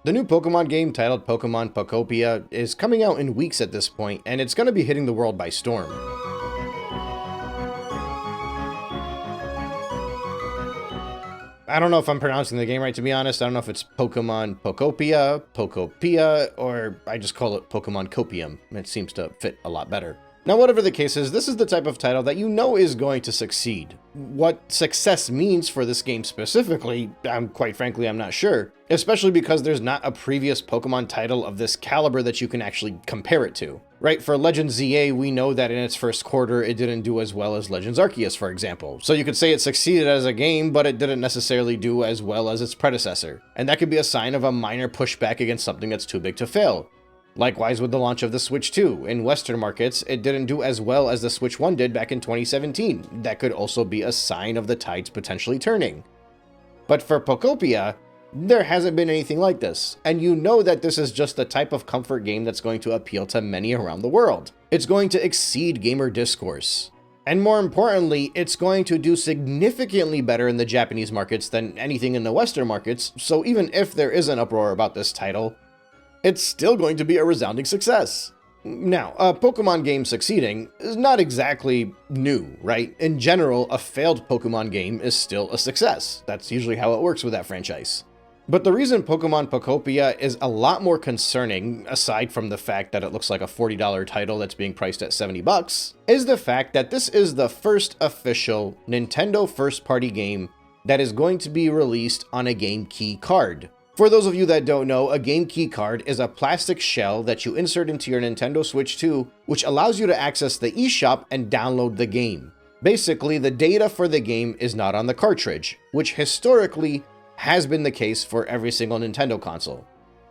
The new Pokemon game titled Pokemon Pokopia is coming out in weeks at this point, and it's going to be hitting the world by storm. I don't know if I'm pronouncing the game right, to be honest. I don't know if it's Pokemon Pokopia, Pokopia, or I just call it Pokemon Copium. It seems to fit a lot better. Now, whatever the case is, this is the type of title that you know is going to succeed. What success means for this game specifically, quite frankly, I'm not sure. Especially because there's not a previous Pokemon title of this caliber that you can actually compare it to. Right, for Legends ZA, we know that in its first quarter, it didn't do as well as Legends Arceus, for example. So you could say it succeeded as a game, but it didn't necessarily do as well as its predecessor. And that could be a sign of a minor pushback against something that's too big to fail. Likewise with the launch of the Switch 2. In Western markets, it didn't do as well as the Switch 1 did back in 2017. That could also be a sign of the tides potentially turning. But for Pokopia, there hasn't been anything like this, and you know that this is just the type of comfort game that's going to appeal to many around the world. It's going to exceed gamer discourse. And more importantly, it's going to do significantly better in the Japanese markets than anything in the Western markets, so even if there is an uproar about this title, it's still going to be a resounding success. Now, a Pokemon game succeeding is not exactly new, right? In general, a failed Pokemon game is still a success. That's usually how it works with that franchise. But the reason Pokemon Pokopia is a lot more concerning, aside from the fact that it looks like a $40 title that's being priced at $70, is the fact that this is the first official Nintendo first-party game that is going to be released on a game key card. For those of you that don't know, a game key card is a plastic shell that you insert into your Nintendo Switch 2, which allows you to access the eShop and download the game. Basically, the data for the game is not on the cartridge, which historically has been the case for every single Nintendo console.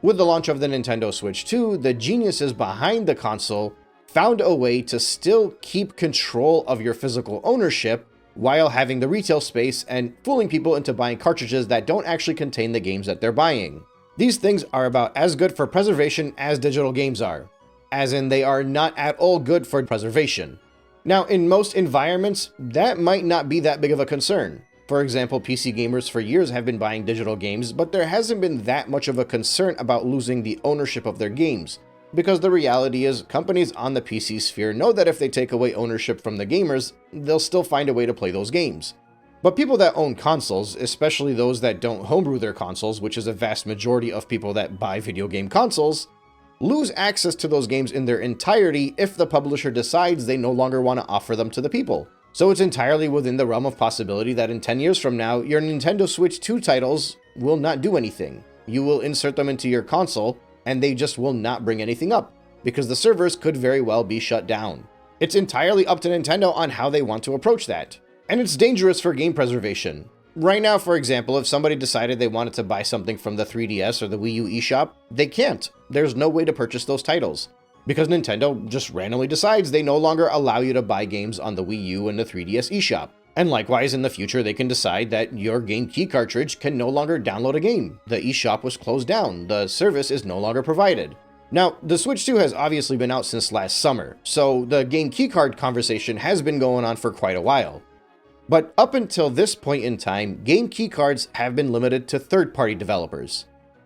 With the launch of the Nintendo Switch 2, the geniuses behind the console found a way to still keep control of your physical ownership while having the retail space and fooling people into buying cartridges that don't actually contain the games that they're buying. These things are about as good for preservation as digital games are, as in they are not at all good for preservation. Now, in most environments, that might not be that big of a concern. For example, PC gamers for years have been buying digital games, but there hasn't been that much of a concern about losing the ownership of their games. Because the reality is, companies on the PC sphere know that if they take away ownership from the gamers, they'll still find a way to play those games. But people that own consoles, especially those that don't homebrew their consoles, which is a vast majority of people that buy video game consoles, lose access to those games in their entirety if the publisher decides they no longer want to offer them to the people. So it's entirely within the realm of possibility that in 10 years from now, your Nintendo Switch 2 titles will not do anything. You will insert them into your console, and they just will not bring anything up, because the servers could very well be shut down. It's entirely up to Nintendo on how they want to approach that. And it's dangerous for game preservation. Right now, for example, if somebody decided they wanted to buy something from the 3DS or the Wii U eShop, they can't. There's no way to purchase those titles, because Nintendo just randomly decides they no longer allow you to buy games on the Wii U and the 3DS eShop. And likewise, in the future, they can decide that your game key cartridge can no longer download a game. The eShop was closed down. The service is no longer provided. Now, the Switch 2 has obviously been out since last summer, so the game keycard conversation has been going on for quite a while. But up until this point in time, game keycards have been limited to third-party developers.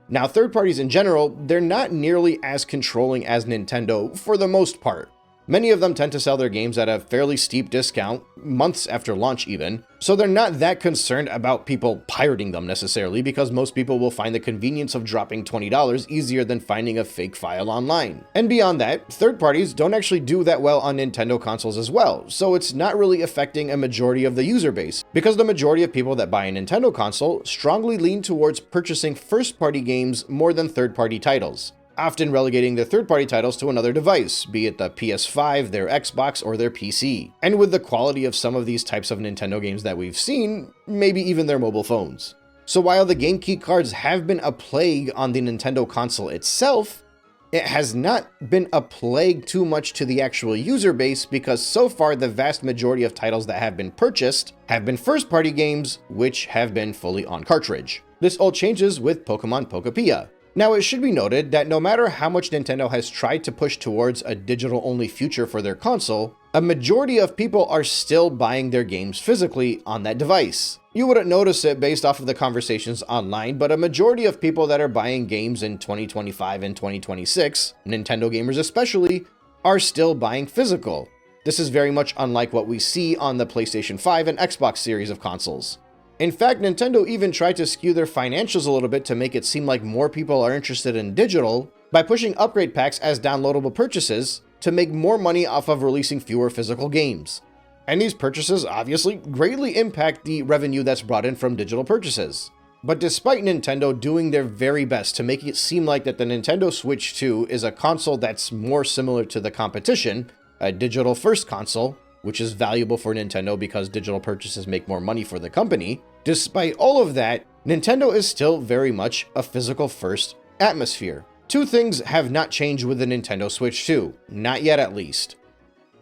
Now, third parties in general, they're not nearly as controlling as Nintendo for the most part. Many of them tend to sell their games at a fairly steep discount, months after launch even, so they're not that concerned about people pirating them necessarily, because most people will find the convenience of dropping $20 easier than finding a fake file online. And beyond that, third parties don't actually do that well on Nintendo consoles as well, so it's not really affecting a majority of the user base, because the majority of people that buy a Nintendo console strongly lean towards purchasing first-party games more than third-party titles, often relegating their third-party titles to another device, be it the PS5, their Xbox, or their PC. And with the quality of some of these types of Nintendo games that we've seen, maybe even their mobile phones. So while the game key cards have been a plague on the Nintendo console itself, it has not been a plague too much to the actual user base, because so far the vast majority of titles that have been purchased have been first-party games which have been fully on cartridge. This all changes with Pokemon Pokopia. Now, it should be noted that no matter how much Nintendo has tried to push towards a digital-only future for their console, A majority of people are still buying their games physically on that device. You wouldn't notice it based off of the conversations online, but a majority of people that are buying games in 2025 and 2026, Nintendo gamers especially, are still buying physical. This is very much unlike what we see on the PlayStation 5 and Xbox series of consoles. In fact, Nintendo even tried to skew their financials a little bit to make it seem like more people are interested in digital by pushing upgrade packs as downloadable purchases to make more money off of releasing fewer physical games. And these purchases obviously greatly impact the revenue that's brought in from digital purchases. But despite Nintendo doing their very best to make it seem like that the Nintendo Switch 2 is a console that's more similar to the competition, a digital-first console, which is valuable for Nintendo because digital purchases make more money for the company, despite all of that, Nintendo is still very much a physical-first atmosphere. Two things have not changed with the Nintendo Switch 2, not yet at least.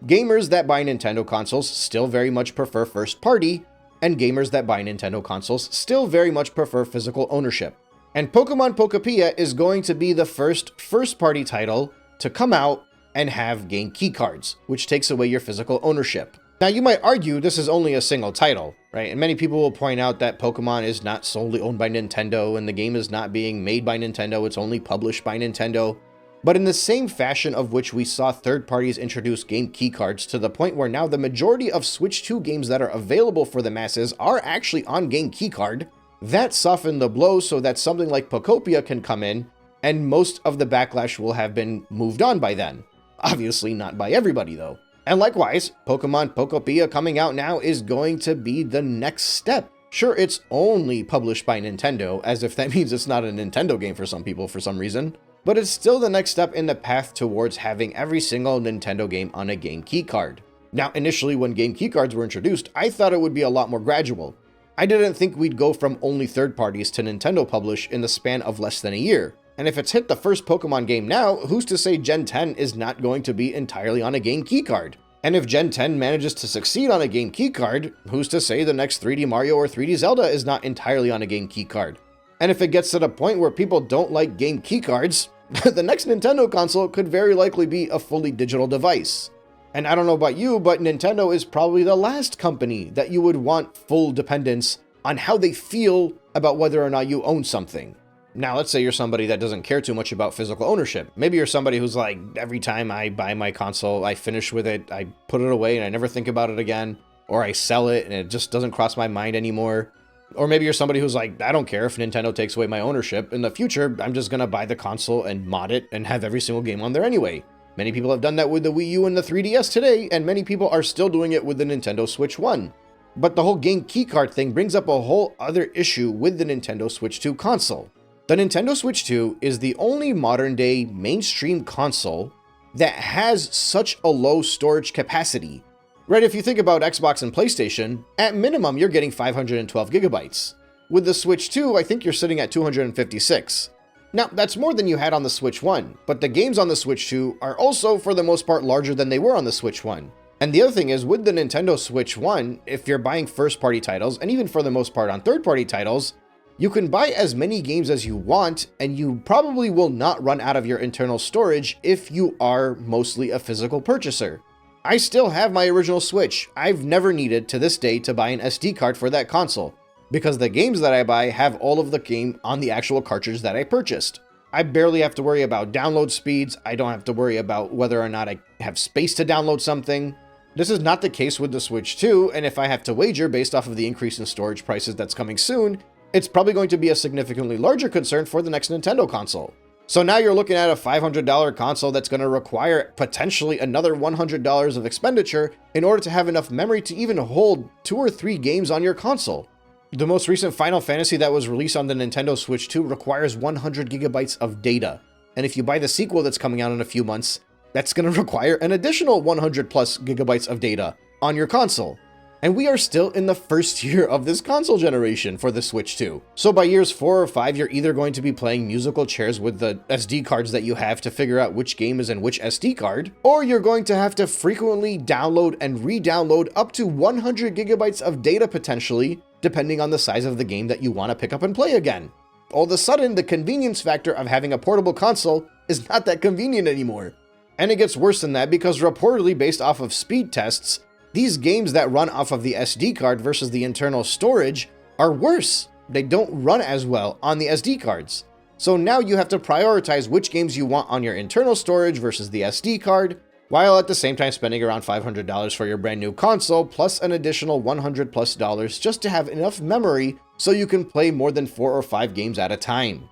Gamers that buy Nintendo consoles still very much prefer first party, and gamers that buy Nintendo consoles still very much prefer physical ownership. And Pokemon Pokopia is going to be the first party title to come out and have game keycards, which takes away your physical ownership. Now you might argue this is only a single title, right? And many people will point out that Pokemon is not solely owned by Nintendo and the game is not being made by Nintendo, it's only published by Nintendo. But in the same fashion of which we saw third parties introduce game keycards to the point where now the majority of Switch 2 games that are available for the masses are actually on game keycard, that softened the blow so that something like Pokopia can come in and most of the backlash will have been moved on by then. Obviously not by everybody though. And likewise, Pokemon Pokopia coming out now is going to be the next step. Sure, it's only published by Nintendo, as if that means it's not a Nintendo game for some people for some reason, but it's still the next step in the path towards having every single Nintendo game on a game keycard. Now, initially when game keycards were introduced, I thought it would be a lot more gradual. I didn't think we'd go from only third parties to Nintendo publish in the span of less than a year. And if it's hit the first Pokemon game now, who's to say Gen 10 is not going to be entirely on a game keycard? And if Gen 10 manages to succeed on a game keycard, who's to say the next 3D Mario or 3D Zelda is not entirely on a game keycard? And if it gets to the point where people don't like game keycards, the next Nintendo console could very likely be a fully digital device. And I don't know about you, but Nintendo is probably the last company that you would want full dependence on how they feel about whether or not you own something. Now, let's say you're somebody that doesn't care too much about physical ownership. Maybe you're somebody who's like, every time I buy my console, I finish with it, I put it away and I never think about it again, or I sell it and it just doesn't cross my mind anymore. Or maybe you're somebody who's like, I don't care if Nintendo takes away my ownership. In the future, I'm just gonna buy the console and mod it and have every single game on there anyway. Many people have done that with the Wii U and the 3DS today, and many people are still doing it with the Nintendo Switch 1. But the whole game keycard thing brings up a whole other issue with the Nintendo Switch 2 console. The Nintendo Switch 2 is the only modern-day mainstream console that has such a low storage capacity. Right, if you think about Xbox and PlayStation, at minimum you're getting 512 gigabytes. With the Switch 2, I think you're sitting at 256. Now, that's more than you had on the Switch 1, but the games on the Switch 2 are also, for the most part, larger than they were on the Switch 1. And the other thing is, with the Nintendo Switch 1, if you're buying first-party titles, and even for the most part on third-party titles, you can buy as many games as you want, and you probably will not run out of your internal storage if you are mostly a physical purchaser. I still have my original Switch. I've never needed, to this day, to buy an SD card for that console, because the games that I buy have all of the game on the actual cartridge that I purchased. I barely have to worry about download speeds. I don't have to worry about whether or not I have space to download something. This is not the case with the Switch 2, and if I have to wager based off of the increase in storage prices that's coming soon, it's probably going to be a significantly larger concern for the next Nintendo console. So now you're looking at a $500 console that's going to require potentially another $100 of expenditure in order to have enough memory to even hold 2 or 3 games on your console. The most recent Final Fantasy that was released on the Nintendo Switch 2 requires 100 gigabytes of data. And if you buy the sequel that's coming out in a few months, that's going to require an additional 100 plus gigabytes of data on your console. And we are still in the first year of this console generation for the Switch 2. So by years 4 or 5, you're either going to be playing musical chairs with the SD cards that you have to figure out which game is in which SD card, or you're going to have to frequently download and re-download up to 100 gigabytes of data potentially, depending on the size of the game that you want to pick up and play again. All of a sudden, the convenience factor of having a portable console is not that convenient anymore. And it gets worse than that because reportedly based off of speed tests, these games that run off of the SD card versus the internal storage are worse. They don't run as well on the SD cards. So now you have to prioritize which games you want on your internal storage versus the SD card, while at the same time spending around $500 for your brand new console, plus an additional $100+ just to have enough memory so you can play more than 4 or 5 games at a time.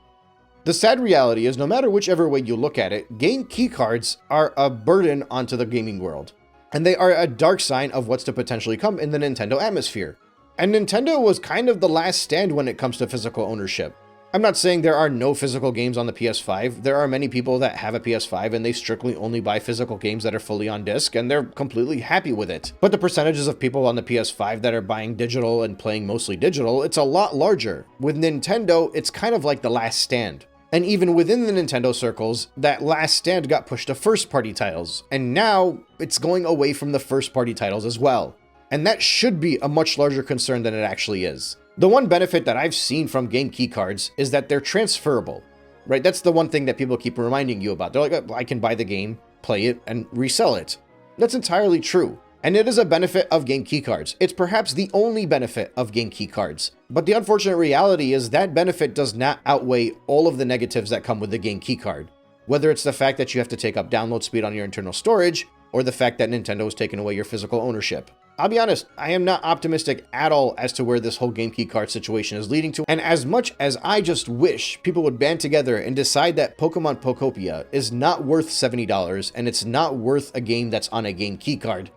The sad reality is, no matter whichever way you look at it, game keycards are a burden onto the gaming world. And they are a dark sign of what's to potentially come in the Nintendo atmosphere. And Nintendo was kind of the last stand when it comes to physical ownership. I'm not saying there are no physical games on the PS5. There are many people that have a PS5 and they strictly only buy physical games that are fully on disc, and they're completely happy with it. But the percentages of people on the PS5 that are buying digital and playing mostly digital, it's a lot larger. With Nintendo, it's kind of like the last stand. And even within the Nintendo circles, that last stand got pushed to first-party titles, and now it's going away from the first-party titles as well. And that should be a much larger concern than it actually is. The one benefit that I've seen from game keycards is that they're transferable, right? That's the one thing that people keep reminding you about. They're like, oh, I can buy the game, play it, and resell it. That's entirely true. And it is a benefit of game keycards. It's perhaps the only benefit of game keycards. But the unfortunate reality is that benefit does not outweigh all of the negatives that come with the game keycard. Whether it's the fact that you have to take up download speed on your internal storage, or the fact that Nintendo has taken away your physical ownership. I'll be honest, I am not optimistic at all as to where this whole game keycard situation is leading to. And as much as I just wish people would band together and decide that Pokemon Pokopia is not worth $70 and it's not worth a game that's on a game keycard,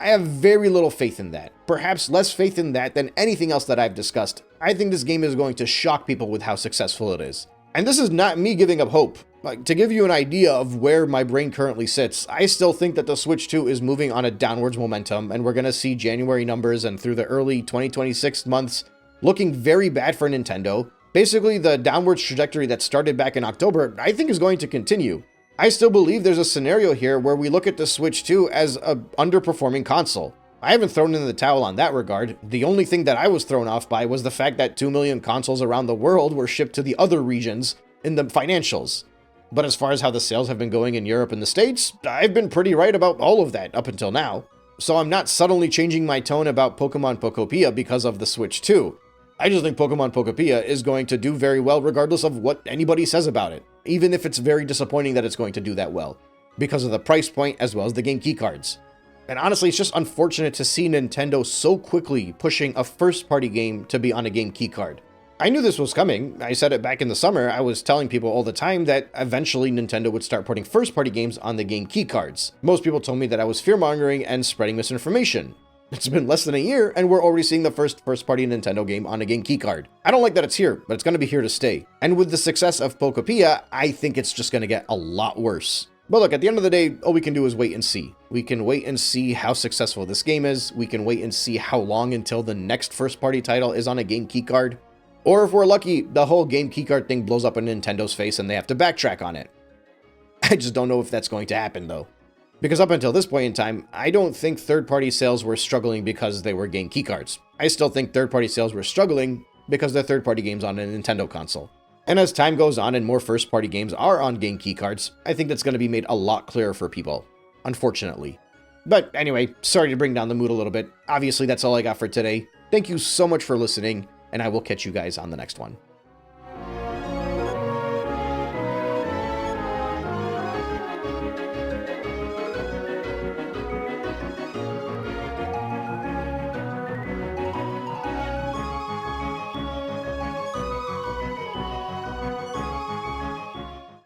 I have very little faith in that. Perhaps less faith in that than anything else that I've discussed. I think this game is going to shock people with how successful it is. And this is not me giving up hope. Like, to give you an idea of where my brain currently sits, I still think that the Switch 2 is moving on a downwards momentum, and we're going to see January numbers and through the early 2026 months looking very bad for Nintendo. Basically, the downwards trajectory that started back in October, I think is going to continue. I still believe there's a scenario here where we look at the Switch 2 as an underperforming console. I haven't thrown in the towel on that regard. The only thing that I was thrown off by was the fact that 2 million consoles around the world were shipped to the other regions in the financials. But as far as how the sales have been going in Europe and the States, I've been pretty right about all of that up until now. So I'm not suddenly changing my tone about Pokemon Pokopia because of the Switch 2. I just think Pokemon Pokopia is going to do very well regardless of what anybody says about it, even if it's very disappointing that it's going to do that well, because of the price point as well as the game keycards. And honestly, it's just unfortunate to see Nintendo so quickly pushing a first-party game to be on a game keycard. I knew this was coming. I said it back in the summer. I was telling people all the time that eventually Nintendo would start putting first-party games on the game keycards. Most people told me that I was fear-mongering and spreading misinformation. It's been less than a year, and we're already seeing the first-party Nintendo game on a game keycard. I don't like that it's here, but it's going to be here to stay. And with the success of Pokopia, I think it's just going to get a lot worse. But look, at the end of the day, all we can do is wait and see. We can wait and see how successful this game is. We can wait and see how long until the next first-party title is on a game keycard. Or if we're lucky, the whole game keycard thing blows up in Nintendo's face and they have to backtrack on it. I just don't know if that's going to happen, though. Because up until this point in time, I don't think third-party sales were struggling because they were game keycards. I still think third-party sales were struggling because they're third-party games on a Nintendo console. And as time goes on and more first-party games are on game keycards, I think that's going to be made a lot clearer for people, unfortunately. But anyway, sorry to bring down the mood a little bit. Obviously, that's all I got for today. Thank you so much for listening, and I will catch you guys on the next one.